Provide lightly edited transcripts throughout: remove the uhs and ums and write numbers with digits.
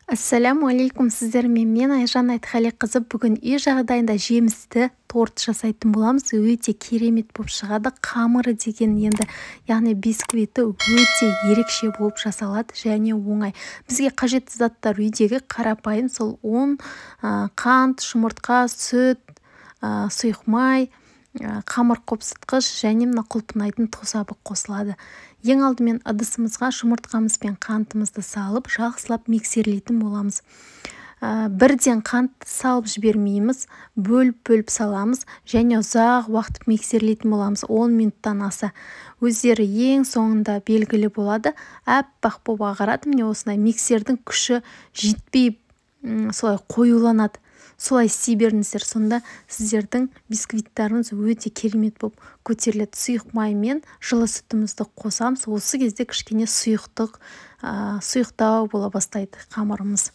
Ассаляму алейкум, сіздермен мен Айжан Айтқалиқызы. Бүгін үй жағдайында жемісті торт жасайтын боламыз. Өте керемет болып шығады. Қамыры деген яғни бисквиті өте ерекше болып жасалады және оңай. Бізге қажетті заттар үйдегі қарапайым, сол ұн, қант, жұмыртқа, сүт, сұйық май, қамыр қопсытқыш және құлпынайтын тосабы қосылады. Ең алдымен ыдысымызға жұмыртқамыз бен қантымызды салып, жақсылап миксерлейтін боламыз. Бірден қант салып жібермейміз, бөліп саламыз және ұзақ уақыт миксерлейтін боламыз, 10 минуттан аса. Өздері ең соңында белгілі болады, аппақ болып ағарады. Міне осындай миксердің күші жетпей солай қоюланады. Солай істей беріңіздер, сонда сіздердің бисквиттарыңыз өте керемет болып көтеріледі. Сұйық май мен жылы сүтімізді қосамыз. Осы кезде кішкене сұйықтау бола бастайды қамырымыз.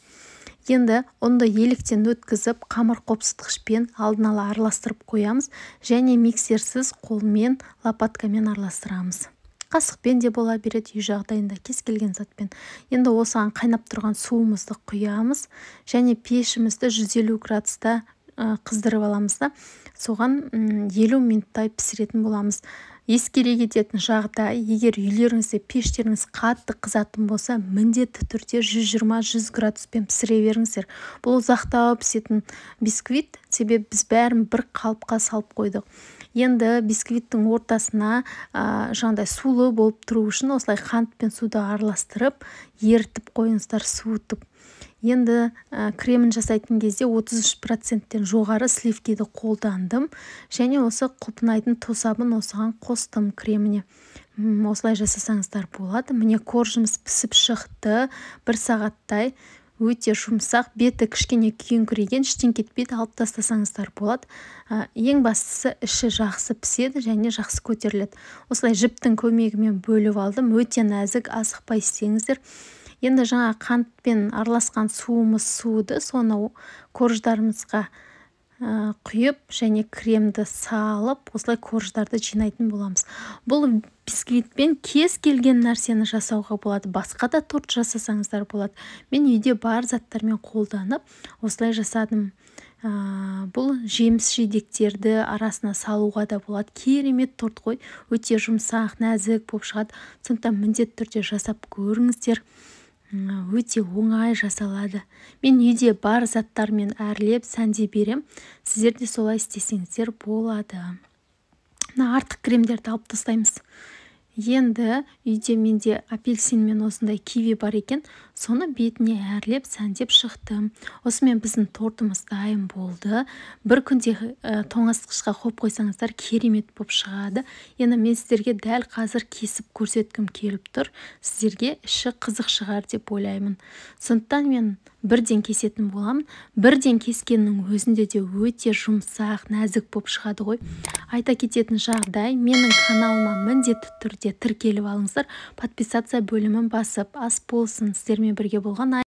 Енді онда електен өткізіп, қамыр қопсытқышпен алдын ала араластырып қоямыз және миксерсіз қолмен, лопаткамен араластырамыз. Қасықпен де бола береді, үй жағдайында кез келген затпен. Енді осыған қайнап тұрған суымызды құямыз және пешімізді 150 градуста қыздырып аламыз да, соған 50 минуттай пісіретін боламыз. Ескере кететін жағдай, егер үйлеріңізде пештеріңіз қатты қызатын болса, міндетті түрде 120-100 градуспен пісіре беріңіздер. Бұл ұзақтау пісетін бисквит, себебі біз бәрін бір қалыпқа салып қойдық. Енді бисквиттің ортасына жаңағыдай сулы болып тұру үшін осылай қант пен суды араластырып, ерітіп қойыңыздар, суытып. Енді кремін жасайтын кезде 33%-тен жоғары сливкиді қолдандым және осы құлпынайтын тосабын осыған қостым креміне. Осылай жасасаңыздар болады. Міне коржымыз пісіп шықты, 1 сағаттай. Өте жұмсақ, беті кішкене күйіңкіреген, іштен кетпейді, алып тастасаңыздар болады. Ең бастысы іші жақсы піседі және жақсы көтеріледі. Осылай жіптің көмегімен бөліп алдым. Өте нәзік, асықпай істеңіздер. Енді жаңа қантпен араласқан суды соны корждарымызға құйып және кремді салып, осылай корждарды жинайтын боламыз. Бұл бисквитпен кез келген нәрсені жасауға болады. Басқа да торт жасасаңыздар болады. Мен үйде бар заттармен қолданып, осылай жасадым. Бұл жеміс жидектерді арасына салуға да болады. Керемет торт қой. Өте жұмсақ, нәзік болып шығады. Сондықтан міндетті түрде жасап көріңіздер. Өте оңай жасалады. Мен үйде бар заттармен әрлеп, сәнде берем. Сіздер де солай істесеңіздер болады. Артық кремдерді алып тастаймыз. Енді үйде менде апельсин мен осындай киви бар екен. Соны бетіне әрлеп, сәндеп шықтым. Осымен біздің тортымыз дайын болды. Бір күнде тоңазытқышқа қойып қойсаңыздар керемет болып шығады. Енді мен сіздерге дәл қазір кесіп көрсеткім келіп тұр. Сіздерге іші қызық шығар деп ойлаймын. Сондықтан мен бірден кесетін боламын. Бірден кескеннің өзінде де өте жұмсақ, нәзік болып шығады ғой. Айта кететін жағдай, менің каналыма міндетті түрде тіркеліп алыңыздар. Подписация бөлімін басып, ас болсын, сіздермен бірге болған